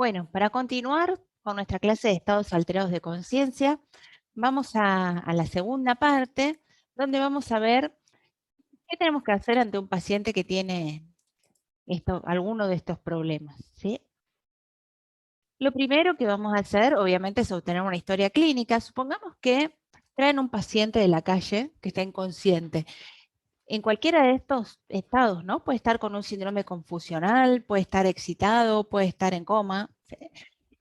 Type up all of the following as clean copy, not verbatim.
Bueno, para continuar con nuestra clase de estados alterados de conciencia, vamos a la segunda parte, donde vamos a ver qué tenemos que hacer ante un paciente que tiene alguno de estos problemas, ¿sí? Lo primero que vamos a hacer, obviamente, es obtener una historia clínica. Supongamos que traen un paciente de la calle que está inconsciente. En cualquiera de estos estados, ¿no? Puede estar con un síndrome confusional, puede estar excitado, puede estar en coma. ¿Sí?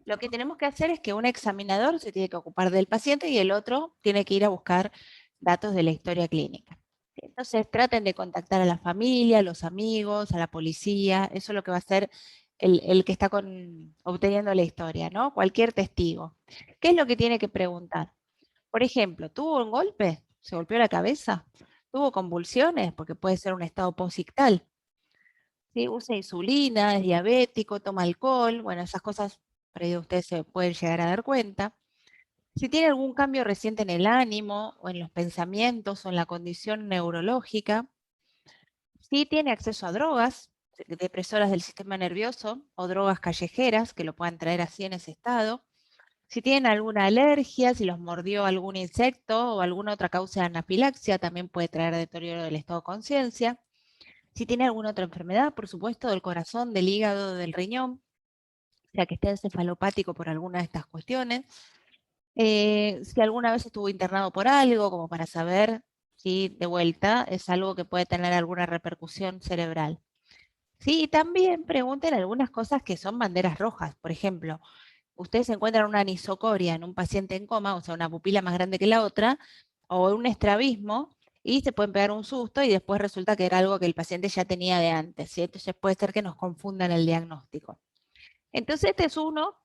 Lo que tenemos que hacer es que un examinador se tiene que ocupar del paciente y el otro tiene que ir a buscar datos de la historia clínica. Entonces traten de contactar a la familia, a los amigos, a la policía. Eso es lo que va a hacer el que está obteniendo la historia, ¿no? Cualquier testigo. ¿Qué es lo que tiene que preguntar? Por ejemplo, ¿tuvo un golpe? ¿Se golpeó la cabeza? ¿Tuvo convulsiones? Porque puede ser un estado posictal. ¿Sí? Usa insulina, es diabético, toma alcohol. Bueno, esas cosas por ahí ustedes se pueden llegar a dar cuenta. Si tiene algún cambio reciente en el ánimo o en los pensamientos o en la condición neurológica. Si tiene acceso a drogas, depresoras del sistema nervioso o drogas callejeras que lo puedan traer así en ese estado. Si tienen alguna alergia, si los mordió algún insecto o alguna otra causa de anafilaxia, también puede traer deterioro del estado de conciencia. Si tiene alguna otra enfermedad, por supuesto, del corazón, del hígado, del riñón, o sea que esté encefalopático por alguna de estas cuestiones. Si alguna vez estuvo internado por algo, como para saber si de vuelta es algo que puede tener alguna repercusión cerebral. Sí, y también pregunten algunas cosas que son banderas rojas. Por ejemplo, ustedes encuentran una anisocoria en un paciente en coma, o sea, una pupila más grande que la otra, o un estrabismo, y se pueden pegar un susto y después resulta que era algo que el paciente ya tenía de antes, ¿sí? Entonces puede ser que nos confundan el diagnóstico. Entonces este es uno,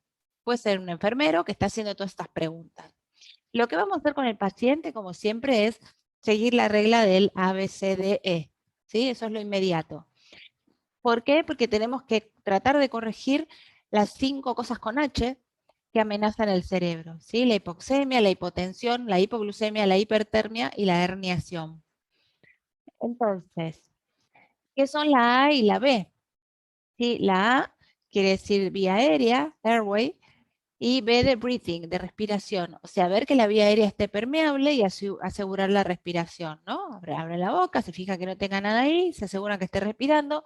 puede ser un enfermero que está haciendo todas estas preguntas. Lo que vamos a hacer con el paciente, como siempre, es seguir la regla del ABCDE, ¿sí? Eso es lo inmediato. ¿Por qué? Porque tenemos que tratar de corregir las 5 cosas con H que amenazan el cerebro, ¿sí? La hipoxemia, la hipotensión, la hipoglucemia, la hipertermia y la herniación. Entonces, ¿qué son la A y la B? ¿Sí? La A quiere decir vía aérea, airway, y B de breathing, de respiración. O sea, ver que la vía aérea esté permeable y asegurar la respiración, ¿no? Abre la boca, se fija que no tenga nada ahí, se asegura que esté respirando,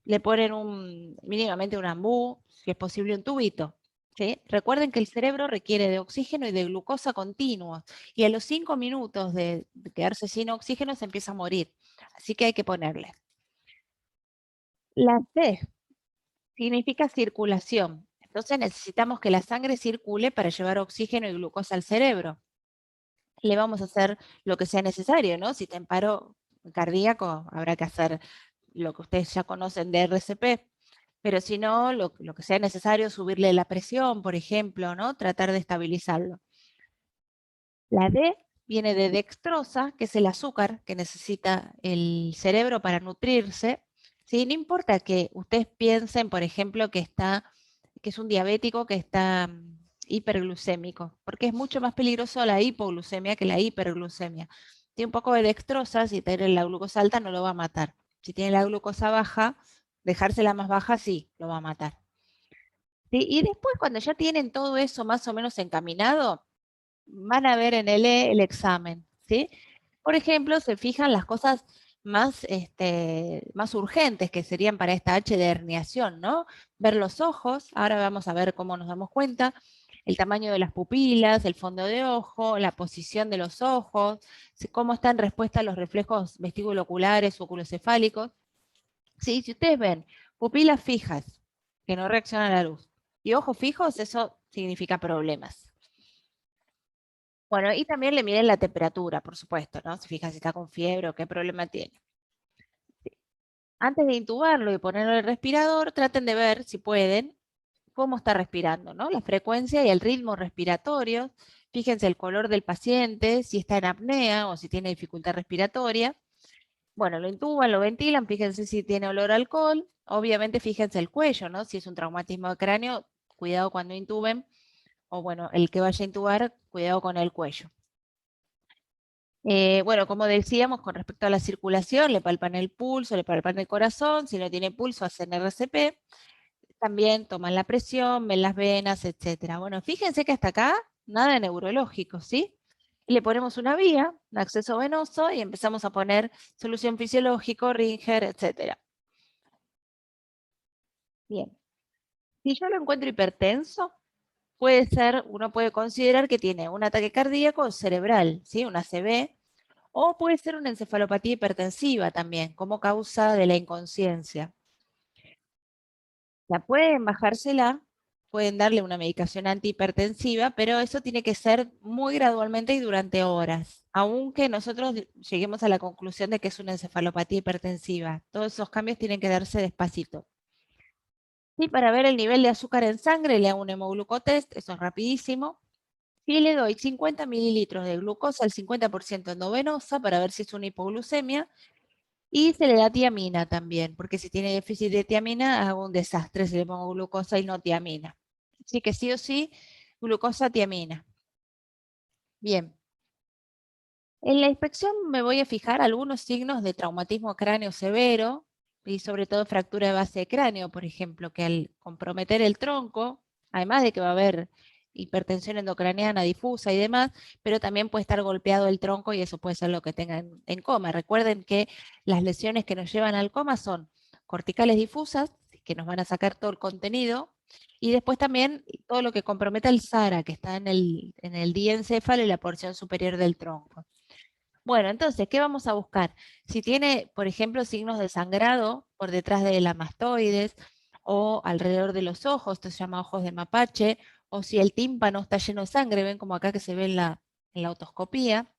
le ponen mínimamente un ambú, si es posible un tubito. ¿Sí? Recuerden que el cerebro requiere de oxígeno y de glucosa continuos, y a los 5 minutos de quedarse sin oxígeno se empieza a morir. Así que hay que ponerle. La C significa circulación. Entonces necesitamos que la sangre circule para llevar oxígeno y glucosa al cerebro. Le vamos a hacer lo que sea necesario, ¿no? Si está en paro cardíaco, habrá que hacer lo que ustedes ya conocen de RCP. Pero si no, lo que sea necesario, subirle la presión, por ejemplo, ¿no? Tratar de estabilizarlo. La D viene de dextrosa, que es el azúcar que necesita el cerebro para nutrirse. ¿Sí? No importa que ustedes piensen, por ejemplo, que es un diabético que está hiperglucémico, porque es mucho más peligroso la hipoglucemia que la hiperglucemia. Tiene un poco de dextrosa, si tiene la glucosa alta no lo va a matar. Si tiene la glucosa baja, dejársela más baja sí, lo va a matar. ¿Sí? Y después, cuando ya tienen todo eso más o menos encaminado, van a ver en el examen, ¿sí? Por ejemplo, se fijan las cosas más urgentes que serían para esta H de herniación, ¿no? Ver los ojos, ahora vamos a ver cómo nos damos cuenta, el tamaño de las pupilas, el fondo de ojo, la posición de los ojos, cómo está en respuesta a los reflejos vestíbulo-oculares o oculocefálicos. ¿Sí? Si ustedes ven pupilas fijas que no reaccionan a la luz y ojos fijos, eso significa problemas. Bueno, y también le miden la temperatura, por supuesto, ¿no? Se fijan si está con fiebre o qué problema tiene. Antes de intubarlo y ponerlo en el respirador, traten de ver, si pueden, cómo está respirando, ¿no? La frecuencia y el ritmo respiratorio. Fíjense el color del paciente, si está en apnea o si tiene dificultad respiratoria. Bueno, lo intuban, lo ventilan, fíjense si tiene olor a alcohol. Obviamente fíjense el cuello, ¿no? Si es un traumatismo de cráneo, cuidado cuando intuben. O bueno, el que vaya a intubar, cuidado con el cuello. Bueno, como decíamos, con respecto a la circulación, le palpan el pulso, le palpan el corazón, si no tiene pulso, hacen RCP. También toman la presión, ven las venas, etcétera. Bueno, fíjense que hasta acá nada de neurológico, ¿sí? Y le ponemos una vía, un acceso venoso, y empezamos a poner solución fisiológico, Ringer, etcétera. Bien. Si yo lo encuentro hipertenso, puede ser, uno puede considerar que tiene un ataque cardíaco cerebral, ¿sí? Una ACV, o puede ser una encefalopatía hipertensiva también, como causa de la inconsciencia. La pueden bajársela, pueden darle una medicación antihipertensiva, pero eso tiene que ser muy gradualmente y durante horas, aunque nosotros lleguemos a la conclusión de que es una encefalopatía hipertensiva. Todos esos cambios tienen que darse despacito. Y para ver el nivel de azúcar en sangre, le hago un hemoglucotest, eso es rapidísimo. Y le doy 50 mililitros de glucosa al 50% endovenosa para ver si es una hipoglucemia. Y se le da tiamina también, porque si tiene déficit de tiamina, hago un desastre si le pongo glucosa y no tiamina. Así que sí o sí, glucosa, tiamina. Bien. En la inspección me voy a fijar algunos signos de traumatismo cráneo severo y sobre todo fractura de base de cráneo, por ejemplo, que al comprometer el tronco, además de que va a haber hipertensión endocraniana difusa y demás, pero también puede estar golpeado el tronco y eso puede ser lo que tengan en coma. Recuerden que las lesiones que nos llevan al coma son corticales difusas, que nos van a sacar todo el contenido, y después también todo lo que comprometa el SARA, que está en el diencéfalo y la porción superior del tronco. Bueno, entonces, ¿qué vamos a buscar? Si tiene, por ejemplo, signos de sangrado por detrás de la mastoides o alrededor de los ojos, esto se llama ojos de mapache, o si el tímpano está lleno de sangre, ven como acá que se ve en la otoscopía,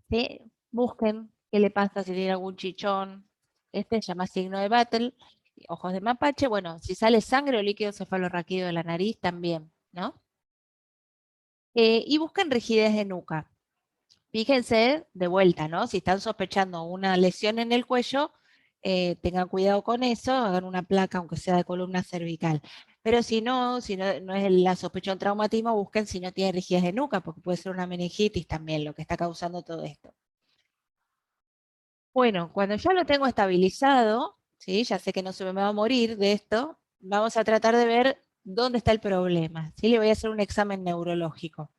¿sí? Busquen qué le pasa si tiene algún chichón, este se llama signo de Battle, ojos de mapache, bueno, si sale sangre o líquido cefalorraquídeo de la nariz también, ¿no? Y busquen rigidez de nuca. Fíjense de vuelta, ¿no? Si están sospechando una lesión en el cuello, tengan cuidado con eso, hagan una placa, aunque sea de columna cervical. Pero si no, no es la sospecha de un traumatismo, busquen si no tiene rigidez de nuca, porque puede ser una meningitis también lo que está causando todo esto. Bueno, cuando ya lo tengo estabilizado, ¿sí? Ya sé que no se me va a morir de esto, vamos a tratar de ver dónde está el problema, ¿sí? Le voy a hacer un examen neurológico.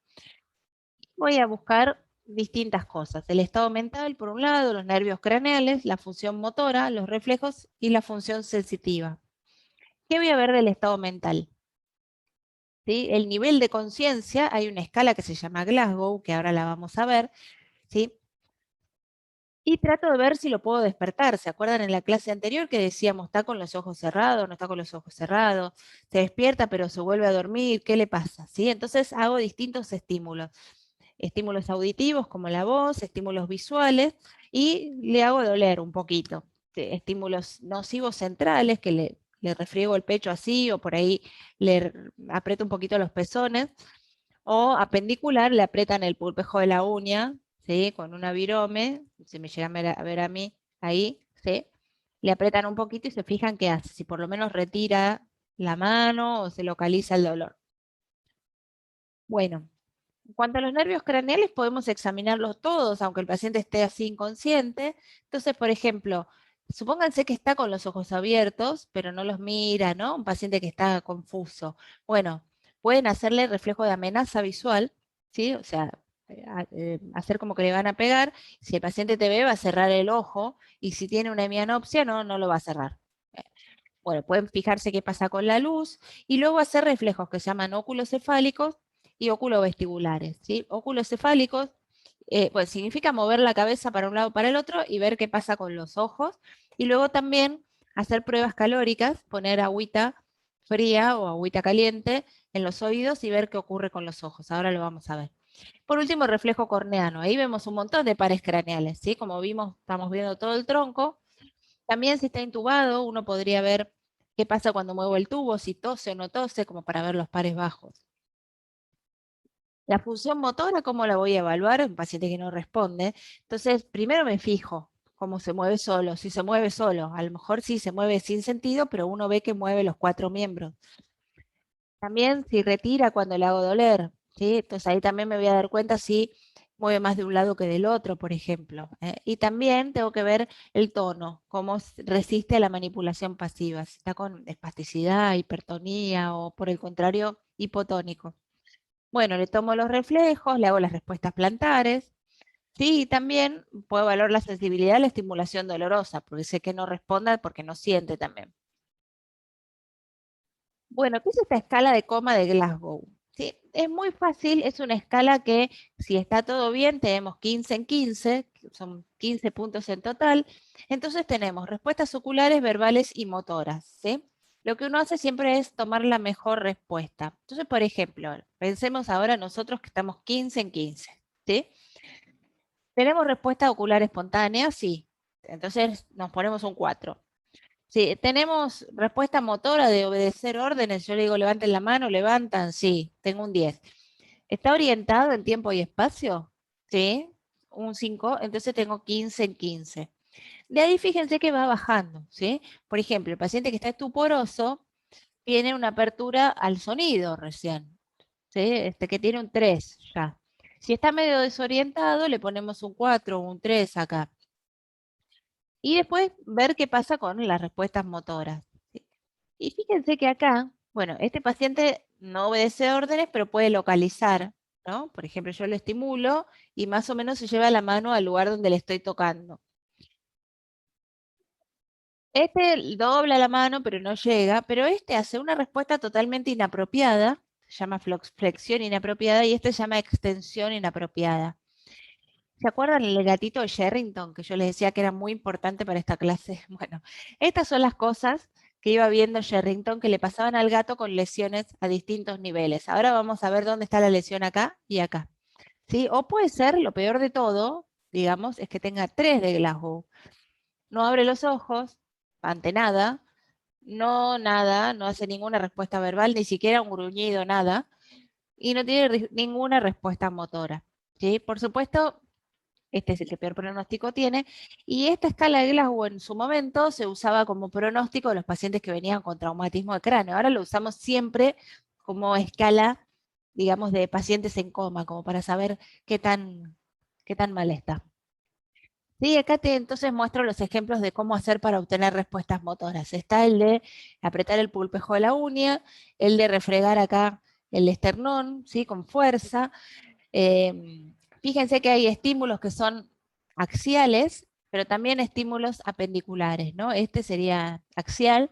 Voy a buscar distintas cosas. El estado mental, por un lado, los nervios craneales, la función motora, los reflejos y la función sensitiva. ¿Qué voy a ver del estado mental? ¿Sí? El nivel de conciencia, hay una escala que se llama Glasgow, que ahora la vamos a ver, ¿sí? Y trato de ver si lo puedo despertar. ¿Se acuerdan en la clase anterior que decíamos, está con los ojos cerrados, no está con los ojos cerrados? Se despierta pero se vuelve a dormir, ¿qué le pasa? ¿Sí? Entonces hago distintos estímulos. Estímulos auditivos como la voz, estímulos visuales y le hago doler un poquito. Estímulos nocivos centrales que le refriego el pecho así o por ahí le aprieto un poquito los pezones o apendicular le aprietan el pulpejo de la uña, ¿sí? Con una virome, si me llegan a ver a mí ahí, ¿sí? Le aprietan un poquito y se fijan qué hace, si por lo menos retira la mano o se localiza el dolor. Bueno, en cuanto a los nervios craneales, podemos examinarlos todos, aunque el paciente esté así inconsciente. Entonces, por ejemplo, supónganse que está con los ojos abiertos, pero no los mira, ¿no? Un paciente que está confuso. Bueno, pueden hacerle reflejo de amenaza visual, ¿sí? O sea, hacer como que le van a pegar. Si el paciente te ve, va a cerrar el ojo, y si tiene una hemianopsia, no lo va a cerrar. Eh, Bueno, pueden fijarse qué pasa con la luz y luego hacer reflejos que se llaman óculos cefálicos y óculo-vestibulares, ¿sí? Óculos cefálicos, pues significa mover la cabeza para un lado o para el otro y ver qué pasa con los ojos. Y luego también hacer pruebas calóricas, poner agüita fría o agüita caliente en los oídos y ver qué ocurre con los ojos. Ahora lo vamos a ver. Por último, reflejo corneano. Ahí vemos un montón de pares craneales, ¿sí? Como vimos, estamos viendo todo el tronco. También si está intubado, uno podría ver qué pasa cuando muevo el tubo, si tose o no tose, como para ver los pares bajos. La función motora, ¿cómo la voy a evaluar? Un paciente que no responde. Entonces, primero me fijo cómo se mueve solo, si se mueve solo. A lo mejor sí se mueve sin sentido, pero uno ve que mueve los 4 miembros. También si retira cuando le hago doler, ¿sí? Entonces ahí también me voy a dar cuenta si mueve más de un lado que del otro, por ejemplo. Y también tengo que ver el tono, cómo resiste a la manipulación pasiva, si está con espasticidad, hipertonía o por el contrario, hipotónico. Bueno, le tomo los reflejos, le hago las respuestas plantares. Sí, y también puedo evaluar la sensibilidad a la estimulación dolorosa, porque sé que no responda porque no siente también. Bueno, ¿qué es esta escala de coma de Glasgow? Sí, es muy fácil, es una escala que si está todo bien, tenemos 15 en 15, que son 15 puntos en total. Entonces tenemos respuestas oculares, verbales y motoras, ¿sí? Lo que uno hace siempre es tomar la mejor respuesta. Entonces, por ejemplo, pensemos ahora nosotros que estamos 15 en 15, ¿sí? ¿Tenemos respuesta ocular espontánea? Sí. Entonces nos ponemos un 4. Sí, tenemos respuesta motora de obedecer órdenes. Yo le digo, levanten la mano, levantan. Sí, tengo un 10. ¿Está orientado en tiempo y espacio? Sí, un 5. Entonces tengo 15 en 15. De ahí fíjense que va bajando, ¿sí? Por ejemplo, el paciente que está estuporoso tiene una apertura al sonido recién, ¿sí? Que tiene un 3 ya. Si está medio desorientado, le ponemos un 4 o un 3 acá. Y después ver qué pasa con las respuestas motoras. ¿Sí? Y fíjense que acá, bueno, este paciente no obedece órdenes, pero puede localizar, ¿no? Por ejemplo, yo lo estimulo y más o menos se lleva la mano al lugar donde le estoy tocando. Este dobla la mano, pero no llega, pero este hace una respuesta totalmente inapropiada, se llama flexión inapropiada, y este se llama extensión inapropiada. ¿Se acuerdan el gatito de Sherrington que yo les decía que era muy importante para esta clase? Bueno, estas son las cosas que iba viendo Sherrington que le pasaban al gato con lesiones a distintos niveles. Ahora vamos a ver dónde está la lesión acá y acá. ¿Sí? O puede ser, lo peor de todo, digamos, es que tenga 3 de Glasgow. No abre los ojos ante nada, no nada, no hace ninguna respuesta verbal, ni siquiera un gruñido, nada, y no tiene ninguna respuesta motora. ¿Sí? Por supuesto, este es el que peor pronóstico tiene. Y esta escala de Glasgow en su momento se usaba como pronóstico de los pacientes que venían con traumatismo de cráneo. Ahora lo usamos siempre como escala, digamos, de pacientes en coma, como para saber qué tan mal está. Sí, acá entonces muestro los ejemplos de cómo hacer para obtener respuestas motoras. Está el de apretar el pulpejo de la uña, el de refregar acá el esternón, ¿sí? Con fuerza. Fíjense que hay estímulos que son axiales, pero también estímulos apendiculares, ¿no? Este sería axial.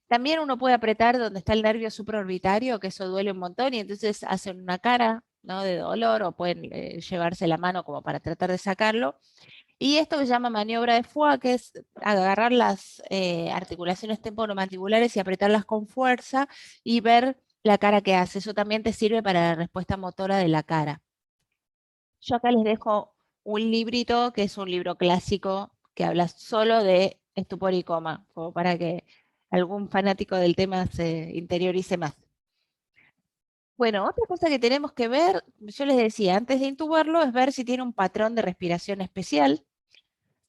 También uno puede apretar donde está el nervio supraorbitario, que eso duele un montón, y entonces hacen una cara, ¿no? De dolor, o pueden llevarse la mano como para tratar de sacarlo. Y esto que se llama maniobra de Foix, que es agarrar las articulaciones temporomandibulares y apretarlas con fuerza y ver la cara que hace. Eso también te sirve para la respuesta motora de la cara. Yo acá les dejo un librito que es un libro clásico que habla solo de estupor y coma, como para que algún fanático del tema se interiorice más. Bueno, otra cosa que tenemos que ver, yo les decía, antes de intubarlo, es ver si tiene un patrón de respiración especial,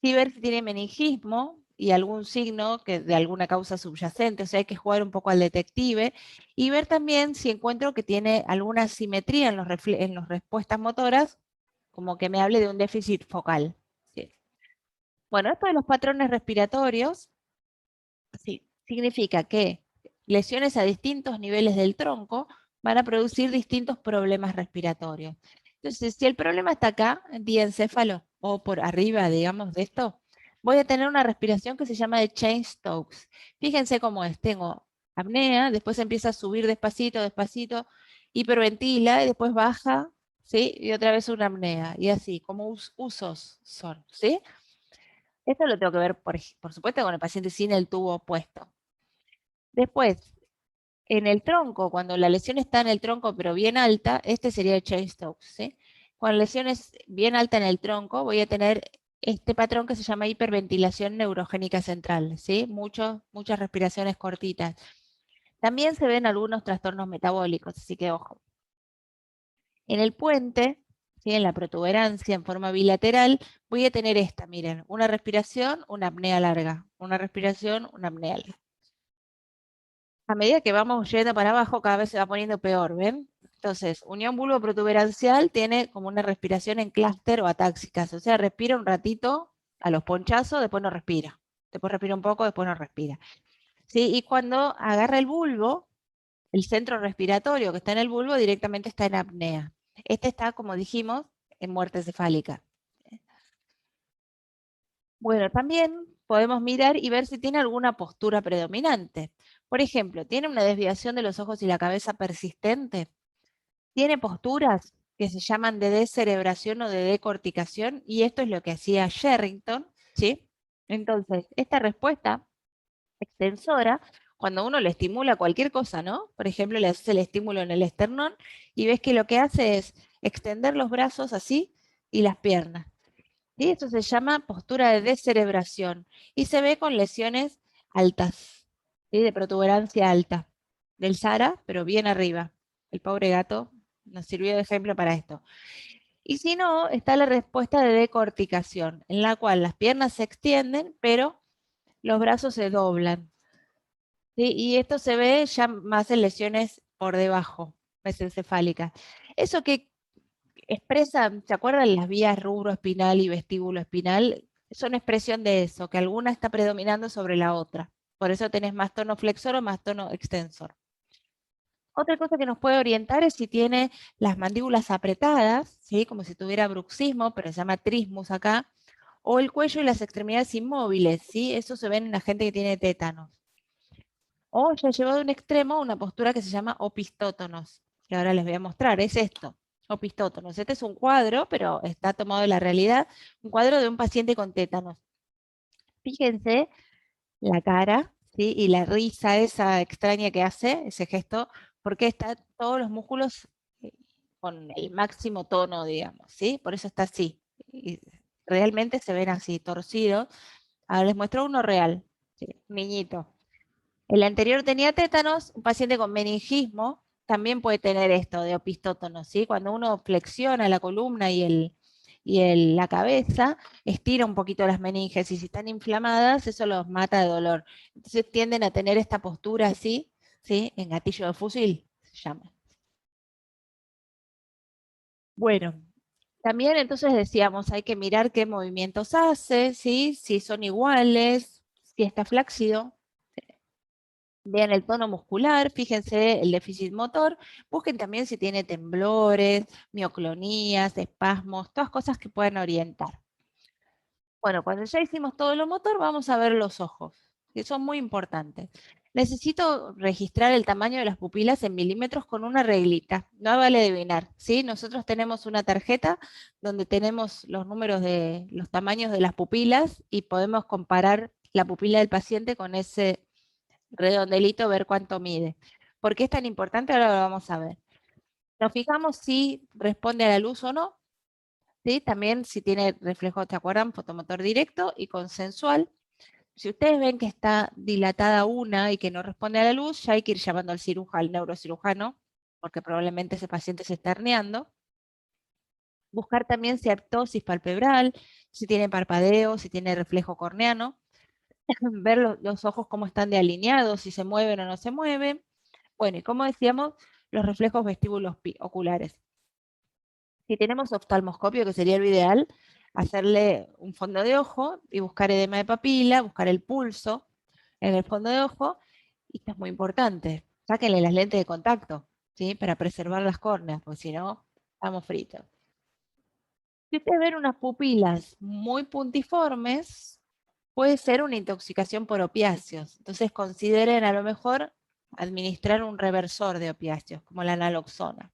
y ver si tiene meningismo y algún signo que de alguna causa subyacente, o sea, hay que jugar un poco al detective y ver también si encuentro que tiene alguna simetría en en las respuestas motoras, como que me hable de un déficit focal. Sí. Bueno, esto de los patrones respiratorios, sí, significa que lesiones a distintos niveles del tronco van a producir distintos problemas respiratorios. Entonces, si el problema está acá, en diencéfalo, o por arriba, digamos, de esto, voy a tener una respiración que se llama de Cheyne-Stokes. Fíjense cómo es, tengo apnea, después empieza a subir despacito, despacito, hiperventila y después baja, ¿sí? Y otra vez una apnea, y así, como usos son, ¿sí? Esto lo tengo que ver, por supuesto, con el paciente sin el tubo puesto. Después, en el tronco, cuando la lesión está en el tronco pero bien alta, este sería el Cheyne-Stokes, ¿sí? Cuando la lesión es bien alta en el tronco, voy a tener este patrón que se llama hiperventilación neurogénica central, ¿sí? Muchas respiraciones cortitas. También se ven algunos trastornos metabólicos, así que ojo. En el puente, ¿sí? En la protuberancia en forma bilateral, voy a tener esta, miren, una respiración, una apnea larga, una respiración, una apnea larga. A medida que vamos yendo para abajo, cada vez se va poniendo peor, ¿ven? Entonces, unión bulbo-protuberancial tiene como una respiración en clúster o atáxicas, o sea, respira un ratito a los ponchazos, después no respira. Después respira un poco, después no respira. ¿Sí? Y cuando agarra el bulbo, el centro respiratorio que está en el bulbo directamente está en apnea. Este está, como dijimos, en muerte cefálica. Bueno, también podemos mirar y ver si tiene alguna postura predominante. Por ejemplo, ¿tiene una desviación de los ojos y la cabeza persistente? ¿Tiene posturas que se llaman de descerebración o de decorticación? Y esto es lo que hacía Sherrington, ¿sí? Entonces, esta respuesta extensora, cuando uno le estimula cualquier cosa, ¿no? Por ejemplo, le haces el estímulo en el esternón y ves que lo que hace es extender los brazos así y las piernas. ¿Sí? Esto se llama postura de descerebración y se ve con lesiones altas, ¿sí? De protuberancia alta, del SARA, pero bien arriba. El pobre gato nos sirvió de ejemplo para esto. Y si no, está la respuesta de decorticación, en la cual las piernas se extienden, pero los brazos se doblan. ¿Sí? Y esto se ve ya más en lesiones por debajo, mesencefálicas. Eso que expresa, ¿se acuerdan las vías rubroespinal y vestíbulo-espinal? Son expresión de eso, que alguna está predominando sobre la otra. Por eso tenés más tono flexor o más tono extensor. Otra cosa que nos puede orientar es si tiene las mandíbulas apretadas, ¿sí? Como si tuviera bruxismo, pero se llama trismus acá, o el cuello y las extremidades inmóviles, ¿sí? Eso se ve en la gente que tiene tétanos. O ya llevado a un extremo una postura que se llama opistótonos, que ahora les voy a mostrar, es esto, opistótonos. Este es un cuadro, pero está tomado de la realidad, un cuadro de un paciente con tétanos. Fíjense la cara, ¿sí? Y la risa esa extraña que hace, ese gesto, porque está todos los músculos eh, con el máximo tono, digamos, ¿sí? Por eso está así. Y realmente se ven así, torcidos. Ahora les muestro uno real, ¿sí? Niñito. El anterior tenía tétanos, un paciente con meningismo también puede tener esto de opistótono, ¿sí? Cuando uno flexiona la columna la cabeza, estira un poquito las meninges y si están inflamadas, eso los mata de dolor. Entonces tienden a tener esta postura así, ¿sí? En gatillo de fusil, se llama. Bueno, también entonces decíamos, hay que mirar qué movimientos hace, ¿sí? Si son iguales, si está flácido. Vean el tono muscular, fíjense el déficit motor, busquen también si tiene temblores, mioclonías, espasmos, todas cosas que puedan orientar. Bueno, cuando ya hicimos todo lo motor, vamos a ver los ojos, que son muy importantes. Necesito registrar el tamaño de las pupilas en milímetros con una reglita, no vale adivinar, ¿sí? Nosotros tenemos una tarjeta donde tenemos los números de los tamaños de las pupilas y podemos comparar la pupila del paciente con ese redondelito, ver cuánto mide. ¿Por qué es tan importante? Ahora lo vamos a ver. Nos fijamos si responde a la luz o no, ¿sí? También si tiene reflejo, ¿te acuerdan? Fotomotor directo y consensual. Si ustedes ven que está dilatada una y que no responde a la luz, ya hay que ir llamando al cirujano, al neurocirujano, porque probablemente ese paciente se está herniando. Buscar también si hay ptosis palpebral, si tiene parpadeo, si tiene reflejo corneano. Ver los ojos cómo están de alineados, si se mueven o no se mueven. Bueno, y como decíamos, los reflejos vestíbulos oculares. Si tenemos oftalmoscopio, que sería lo ideal, hacerle un fondo de ojo y buscar edema de papila, buscar el pulso en el fondo de ojo, y esto es muy importante, sáquenle las lentes de contacto, ¿sí? Para preservar las córneas, porque si no, estamos fritos. Si ustedes ven unas pupilas muy puntiformes, puede ser una intoxicación por opiáceos. Entonces consideren a lo mejor administrar un reversor de opiáceos, como la naloxona.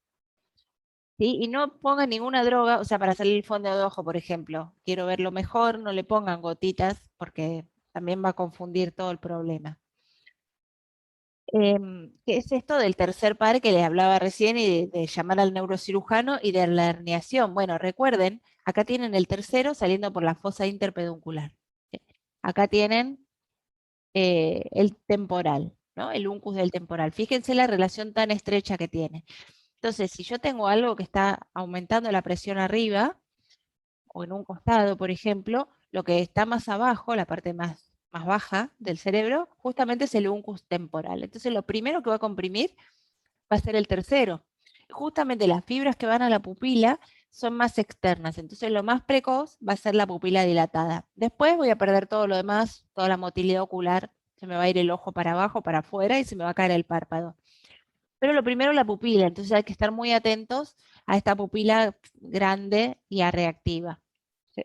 ¿Sí? Y no pongan ninguna droga, o sea, para hacer el fondo de ojo, por ejemplo. Quiero verlo mejor, no le pongan gotitas, porque también va a confundir todo el problema. ¿Qué es esto del tercer par que les hablaba recién y de llamar al neurocirujano y de la herniación? Bueno, recuerden, acá tienen el tercero saliendo por la fosa interpeduncular. ¿Sí? Acá tienen el temporal, ¿no? El uncus del temporal. Fíjense la relación tan estrecha que tiene. Entonces, si yo tengo algo que está aumentando la presión arriba, o en un costado, por ejemplo, lo que está más abajo, la parte más baja del cerebro, justamente es el uncus temporal. Entonces, lo primero que va a comprimir va a ser el tercero. Justamente las fibras que van a la pupila son más externas, entonces lo más precoz va a ser la pupila dilatada. Después voy a perder todo lo demás, toda la motilidad ocular, se me va a ir el ojo para abajo, para afuera y se me va a caer el párpado. Pero lo primero la pupila, entonces hay que estar muy atentos a esta pupila grande y a reactiva. Sí.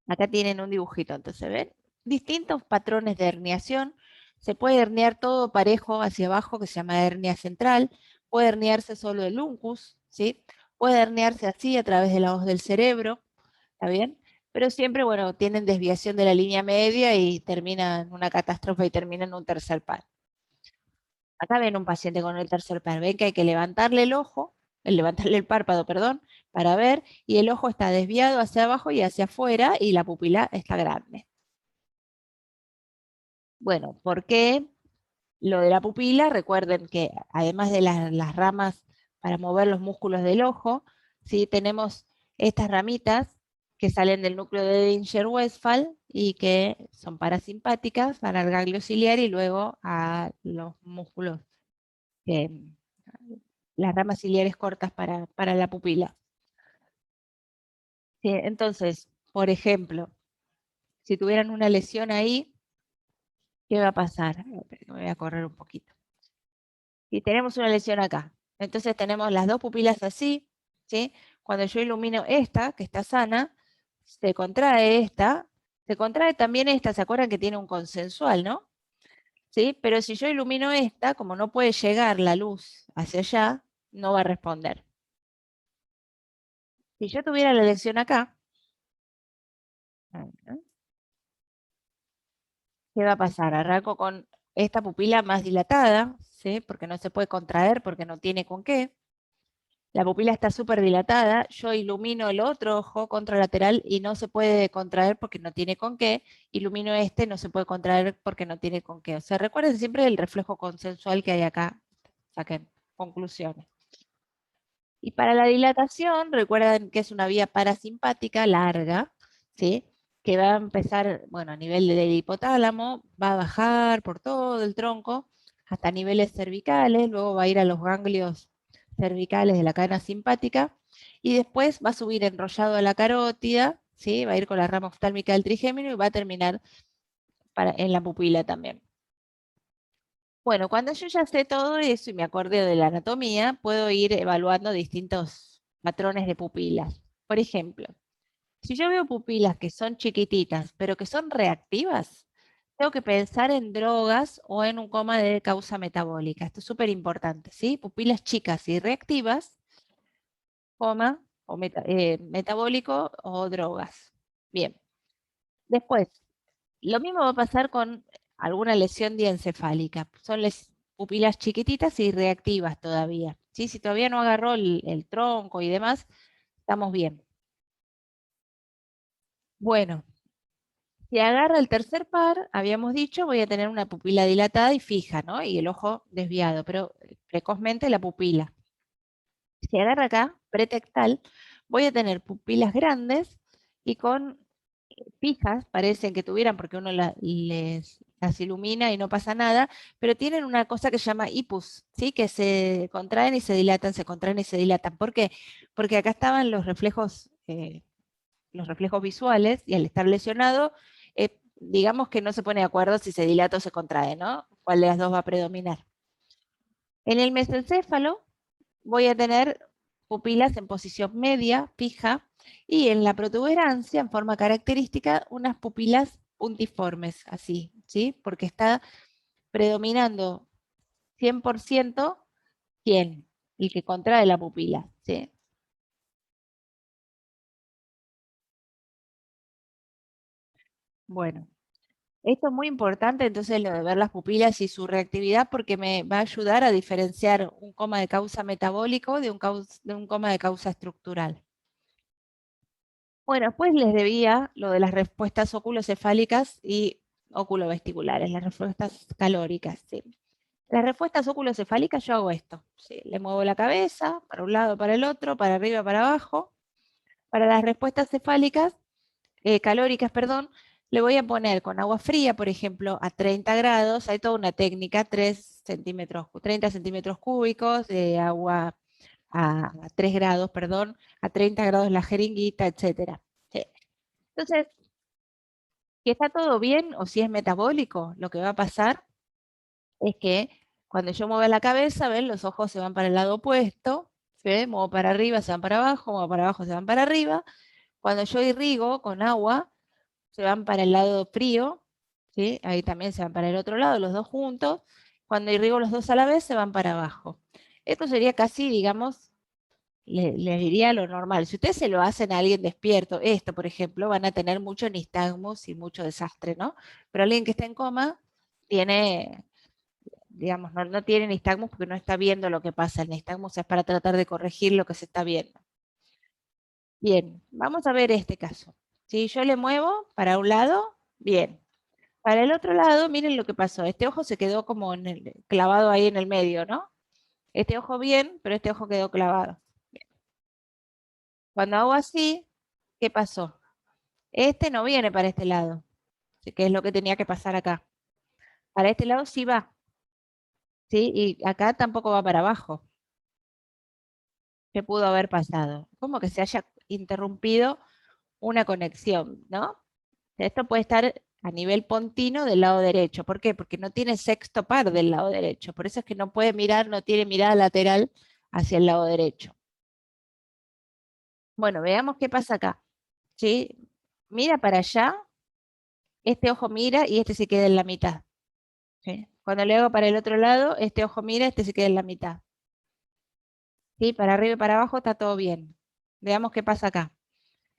Acá tienen un dibujito, entonces ven distintos patrones de herniación. Se puede herniar todo parejo hacia abajo, que se llama hernia central. Puede herniarse solo el uncus, ¿sí? Puede herniarse así a través de la hoz del cerebro, ¿está bien? Pero siempre, bueno, tienen desviación de la línea media y termina en una catástrofe y termina en un tercer par. Acá ven un paciente con el tercer par, ven que hay que levantarle el ojo, levantarle el párpado, perdón, para ver, y el ojo está desviado hacia abajo y hacia afuera y la pupila está grande. Bueno, ¿por qué lo de la pupila? Recuerden que además de las ramas para mover los músculos del ojo, ¿sí? Tenemos estas ramitas que salen del núcleo de Edinger-Westphal y que son parasimpáticas, van al ganglio ciliar y luego a los músculos que las ramas ciliares cortas para la pupila. Sí, entonces, por ejemplo, si tuvieran una lesión ahí, ¿qué va a pasar? Me voy a correr un poquito. Si tenemos una lesión acá, entonces tenemos las dos pupilas así, ¿sí? Cuando yo ilumino esta, que está sana, se contrae esta, se contrae también esta, ¿se acuerdan que tiene un consensual, no? ¿Sí? Pero si yo ilumino esta, como no puede llegar la luz hacia allá, no va a responder. Si yo tuviera la lesión acá, ¿qué va a pasar? Arranco con esta pupila más dilatada, ¿sí? Porque no se puede contraer, porque no tiene con qué. La pupila está súper dilatada, yo ilumino el otro ojo contralateral y no se puede contraer porque no tiene con qué. Ilumino este, no se puede contraer porque no tiene con qué. O sea, recuerden siempre el reflejo consensual que hay acá. Saquen conclusiones. Y para la dilatación, recuerden que es una vía parasimpática larga, ¿sí? Que va a empezar, bueno, a nivel del hipotálamo, va a bajar por todo el tronco hasta niveles cervicales, luego va a ir a los ganglios cervicales de la cadena simpática y después va a subir enrollado a la carótida, ¿sí? Va a ir con la rama oftálmica del trigémino y va a terminar en la pupila también. Bueno, cuando yo ya sé todo eso y me acordé de la anatomía, puedo ir evaluando distintos patrones de pupilas. Por ejemplo, si yo veo pupilas que son chiquititas, pero que son reactivas, tengo que pensar en drogas o en un coma de causa metabólica. Esto es súper importante, ¿sí? Pupilas chicas y reactivas, coma o metabólico o drogas. Bien. Después, lo mismo va a pasar con alguna lesión diencefálica. Son pupilas chiquititas y reactivas todavía. ¿Sí? Si todavía no agarró el tronco y demás, estamos bien. Bueno, si agarra el tercer par, habíamos dicho, voy a tener una pupila dilatada y fija, ¿no? Y el ojo desviado, pero precozmente la pupila. Si agarra acá, pretectal, voy a tener pupilas grandes y con fijas, parecen que tuvieran, porque uno las ilumina y no pasa nada, pero tienen una cosa que se llama hipus, ¿sí? Que se contraen y se dilatan, se contraen y se dilatan. ¿Por qué? Porque acá estaban los reflejos visuales, y al estar lesionado, digamos que no se pone de acuerdo si se dilata o se contrae, ¿no? ¿Cuál de las dos va a predominar? En el mesencéfalo voy a tener pupilas en posición media, fija, y en la protuberancia, en forma característica, unas pupilas puntiformes, así, ¿sí? Porque está predominando 100% ¿quién? El que contrae la pupila, ¿sí? Bueno, esto es muy importante, entonces, lo de ver las pupilas y su reactividad, porque me va a ayudar a diferenciar un coma de causa metabólico de un coma de causa estructural. Bueno, después les debía lo de las respuestas oculocefálicas y oculovesticulares, las respuestas calóricas, ¿sí? Las respuestas oculocefálicas yo hago esto, ¿sí? Le muevo la cabeza para un lado, para el otro, para arriba, para abajo. Para las respuestas cefálicas, calóricas, perdón, Le voy a poner con agua fría, por ejemplo, a 30 grados, hay toda una técnica, 30 centímetros cúbicos de agua a 3 grados, perdón, a 30 grados la jeringuita, etcétera. Sí. Entonces, si está todo bien o si es metabólico, lo que va a pasar es que cuando yo mueva la cabeza, ven, los ojos se van para el lado opuesto, ¿sí? Muevo para arriba, se van para abajo, muevo para abajo, se van para arriba. Cuando yo irrigo con agua, se van para el lado frío, ¿sí? Ahí también se van para el otro lado, los dos juntos. Cuando irrigo los dos a la vez, se van para abajo. Esto sería casi, digamos, le diría lo normal. Si ustedes se lo hacen a alguien despierto, esto, por ejemplo, van a tener mucho nistagmus y mucho desastre, ¿no? Pero alguien que está en coma tiene, digamos, no tiene nistagmus porque no está viendo lo que pasa. El nistagmus es para tratar de corregir lo que se está viendo. Bien, vamos a ver este caso. Si yo le muevo para un lado, bien. Para el otro lado, miren lo que pasó. Este ojo se quedó como clavado ahí en el medio, ¿no? Este ojo bien, pero este ojo quedó clavado. Cuando hago así, ¿qué pasó? Este no viene para este lado, que es lo que tenía que pasar acá. Para este lado sí va, ¿sí? Y acá tampoco va para abajo. ¿Qué pudo haber pasado? Como que se haya interrumpido una conexión, ¿no? Esto puede estar a nivel pontino del lado derecho. ¿Por qué? Porque no tiene sexto par del lado derecho. Por eso es que no puede mirar, no tiene mirada lateral hacia el lado derecho. Bueno, veamos qué pasa acá. ¿Sí? Mira para allá, este ojo mira y este se queda en la mitad. ¿Sí? Cuando le hago para el otro lado, este ojo mira, este se queda en la mitad. ¿Sí? Para arriba y para abajo está todo bien. Veamos qué pasa acá.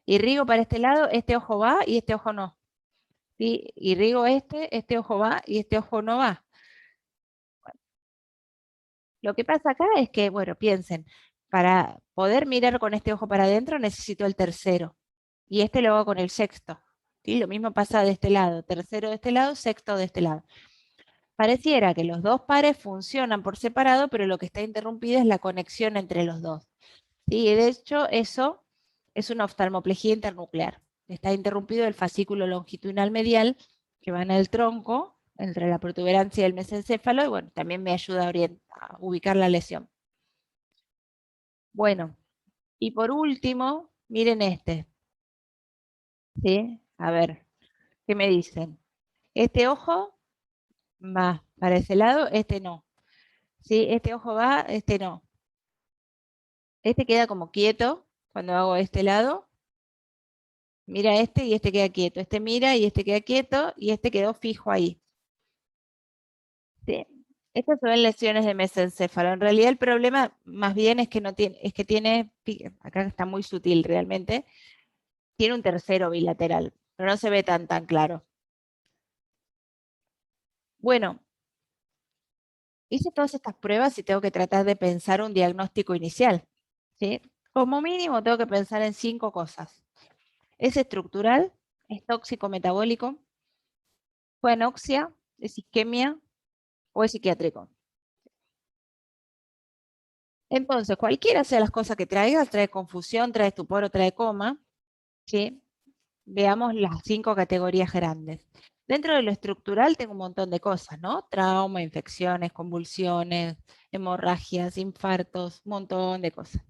Irrigo para este lado, este ojo va y este ojo no. ¿Sí? Irrigo este ojo va y este ojo no va. Lo que pasa acá es que, bueno, piensen, para poder mirar con este ojo para adentro necesito el tercero. Y este lo hago con el sexto. ¿Sí? Lo mismo pasa de este lado, tercero de este lado, sexto de este lado. Pareciera que los dos pares funcionan por separado, pero lo que está interrumpido es la conexión entre los dos. ¿Sí? De hecho, eso es una oftalmoplejía internuclear. Está interrumpido el fascículo longitudinal medial que va en el tronco, entre la protuberancia y el mesencéfalo, y bueno, también me ayuda a ubicar la lesión. Bueno, y por último, miren este. ¿Sí? A ver, ¿qué me dicen? Este ojo va para ese lado, este no. ¿Sí? Este ojo va, este no. Este queda como quieto cuando hago este lado. Mira este y este queda quieto. Este mira y este queda quieto y este quedó fijo ahí. ¿Sí? Estas son lesiones de mesencéfalo. En realidad el problema más bien es que no tiene, es que tiene, acá está muy sutil realmente, tiene un tercero bilateral, pero no se ve tan claro. Bueno, hice todas estas pruebas y tengo que tratar de pensar un diagnóstico inicial. ¿Sí? Como mínimo tengo que pensar en 5 cosas. ¿Es estructural? ¿Es tóxico metabólico? ¿Fue anoxia? ¿Es isquemia? ¿O es psiquiátrico? Entonces, cualquiera sea las cosas que traiga, trae confusión, trae estupor o trae coma, ¿sí? Veamos las 5 categorías grandes. Dentro de lo estructural tengo un montón de cosas, ¿no? Trauma, infecciones, convulsiones, hemorragias, infartos, un montón de cosas.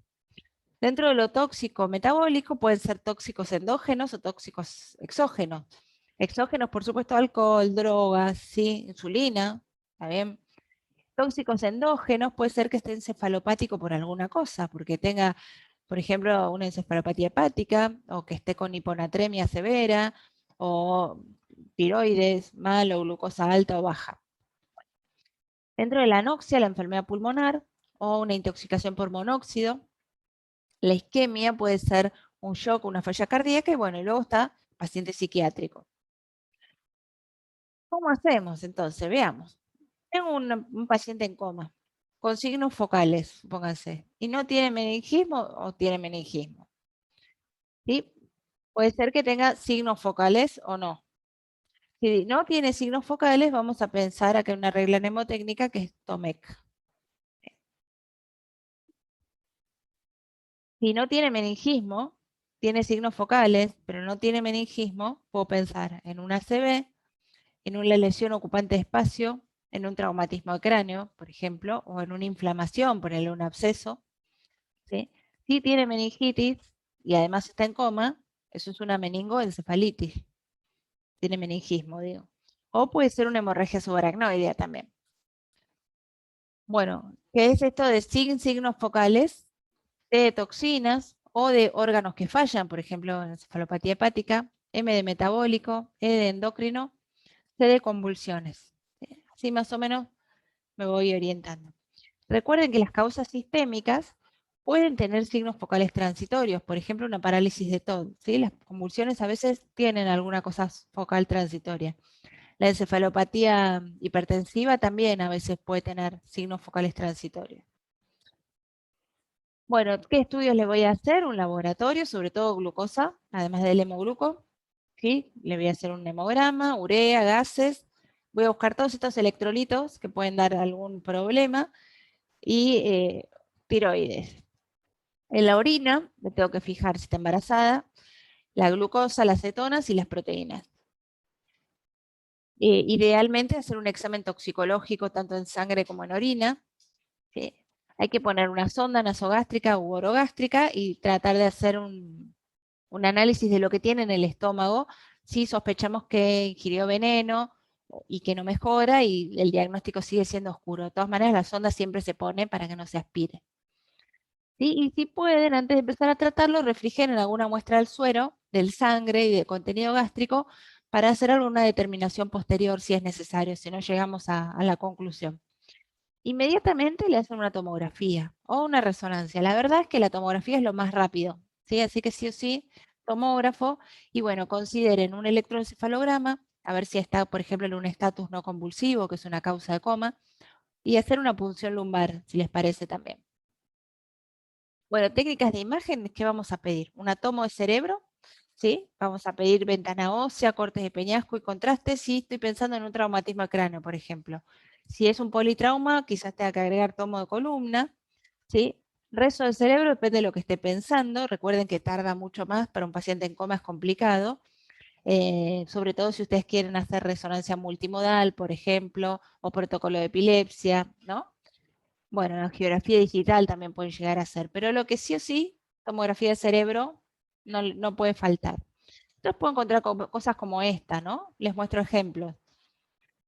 Dentro de lo tóxico metabólico pueden ser tóxicos endógenos o tóxicos exógenos. Exógenos, por supuesto, alcohol, drogas, ¿sí? Insulina, ¿está bien? Tóxicos endógenos puede ser que esté encefalopático por alguna cosa, porque tenga, por ejemplo, una encefalopatía hepática, o que esté con hiponatremia severa, o tiroides mal, o glucosa alta o baja. Dentro de la anoxia, la enfermedad pulmonar, o una intoxicación por monóxido. La isquemia puede ser un shock, una falla cardíaca, y bueno, y luego está paciente psiquiátrico. ¿Cómo hacemos entonces? Veamos. Tengo un paciente en coma, con signos focales, supónganse, y no tiene meningismo o tiene meningismo. ¿Sí? Puede ser que tenga signos focales o no. Si no tiene signos focales, vamos a pensar acá en una regla mnemotécnica que es TOMEC. Si no tiene meningismo, tiene signos focales, pero no tiene meningismo, puedo pensar en un ACV, en una lesión ocupante de espacio, en un traumatismo de cráneo, por ejemplo, o en una inflamación, ponerle un absceso. ¿Sí? Si tiene meningitis y además está en coma, eso es una meningoencefalitis. Tiene meningismo, digo. O puede ser una hemorragia subaracnoidea también. Bueno, ¿qué es esto de sin signos focales? De toxinas o de órganos que fallan, por ejemplo, encefalopatía hepática, M de metabólico, E de endocrino, C de convulsiones. ¿Sí? Así más o menos me voy orientando. Recuerden que las causas sistémicas pueden tener signos focales transitorios, por ejemplo, una parálisis de TOD. ¿Sí? Las convulsiones a veces tienen alguna cosa focal transitoria. La encefalopatía hipertensiva también a veces puede tener signos focales transitorios. Bueno, ¿qué estudios le voy a hacer? Un laboratorio, sobre todo glucosa, además del hemogluco. ¿Sí? Le voy a hacer un hemograma, urea, gases. Voy a buscar todos estos electrolitos que pueden dar algún problema y tiroides. En la orina me tengo que fijar si está embarazada, la glucosa, las cetonas y las proteínas. Idealmente hacer un examen toxicológico tanto en sangre como en orina. ¿Sí? Hay que poner una sonda nasogástrica u orogástrica y tratar de hacer un análisis de lo que tiene en el estómago si sospechamos que ingirió veneno y que no mejora y el diagnóstico sigue siendo oscuro. De todas maneras, la sonda siempre se pone para que no se aspire. ¿Sí? Y si pueden, antes de empezar a tratarlo, refrigeren alguna muestra del suero, del sangre y de contenido gástrico para hacer alguna determinación posterior si es necesario, si no llegamos a la conclusión. Inmediatamente le hacen una tomografía o una resonancia. La verdad es que la tomografía es lo más rápido, ¿sí? Así que sí o sí, tomógrafo y bueno, consideren un electroencefalograma, a ver si está, por ejemplo, en un estatus no convulsivo, que es una causa de coma, y hacer una punción lumbar, si les parece también. Bueno, técnicas de imagen, ¿qué vamos a pedir? Una tomo de cerebro, ¿sí? Vamos a pedir ventana ósea, cortes de peñasco y contraste, si estoy pensando en un traumatismo de cráneo, por ejemplo. Si es un politrauma, quizás tenga que agregar tomo de columna, ¿sí? Rezo del cerebro, depende de lo que esté pensando. Recuerden que tarda mucho más, para un paciente en coma es complicado, sobre todo si ustedes quieren hacer resonancia multimodal, por ejemplo, o protocolo de epilepsia, ¿no? Bueno, la angiografía digital también puede llegar a ser, pero lo que sí o sí, tomografía de cerebro no puede faltar. Entonces puedo encontrar cosas como esta, ¿no? Les muestro ejemplos.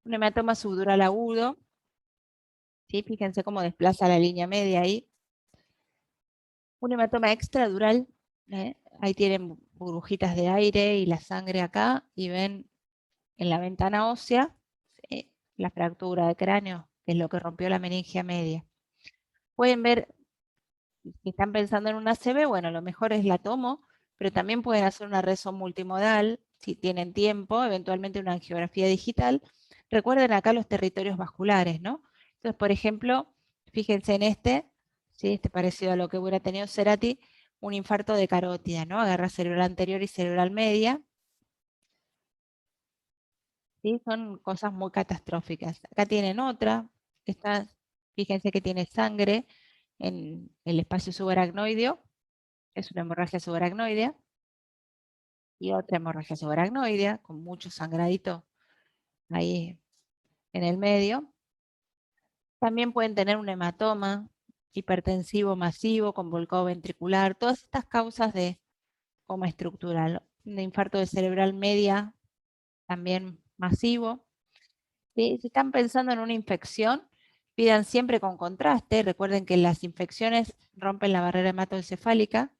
Un hematoma subdural agudo, ¿sí? Fíjense cómo desplaza la línea media ahí. Un hematoma extradural, ahí tienen burbujitas de aire y la sangre acá, y ven en la ventana ósea, ¿sí? La fractura de cráneo, que es lo que rompió la meningia media. Pueden ver, si están pensando en una ACV, bueno, lo mejor es la tomo, pero también pueden hacer una reso multimodal, si tienen tiempo, eventualmente una angiografía digital. Recuerden acá los territorios vasculares, ¿no? Entonces, por ejemplo, fíjense en este, ¿sí? Este parecido a lo que hubiera tenido Cerati, un infarto de carótida, ¿no? Agarra cerebral anterior y cerebral media, ¿sí? Son cosas muy catastróficas. Acá tienen otra, esta, fíjense que tiene sangre en el espacio subaracnoideo, es una hemorragia subaracnoidea, y otra hemorragia subaracnoidea, con mucho sangradito ahí en el medio. También pueden tener un hematoma hipertensivo masivo con volcado ventricular, todas estas causas de coma estructural, de infarto de cerebral media también masivo. ¿Sí? Si están pensando en una infección, pidan siempre con contraste. Recuerden que las infecciones rompen la barrera hematoencefálica.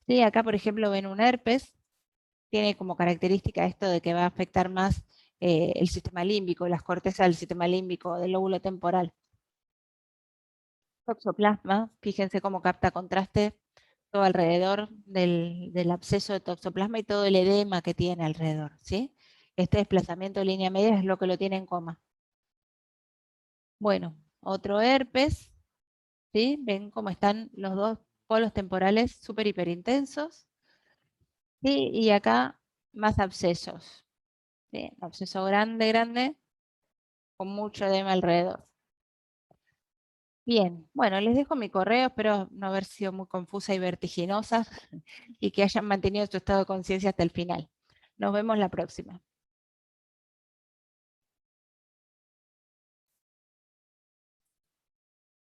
¿Sí? Acá, por ejemplo, ven un herpes, tiene como característica esto de que va a afectar más el sistema límbico, las cortezas del sistema límbico, del lóbulo temporal. Toxoplasma, fíjense cómo capta contraste todo alrededor del absceso de toxoplasma y todo el edema que tiene alrededor, ¿sí? Este desplazamiento de línea media es lo que lo tiene en coma. Bueno, otro herpes, ¿sí? Ven cómo están los dos polos temporales súper hiperintensos, ¿sí? Y acá más abscesos, ¿sí? Absceso grande, grande, con mucho edema alrededor. Bien, bueno, les dejo mi correo, espero no haber sido muy confusa y vertiginosa y que hayan mantenido su estado de conciencia hasta el final. Nos vemos la próxima.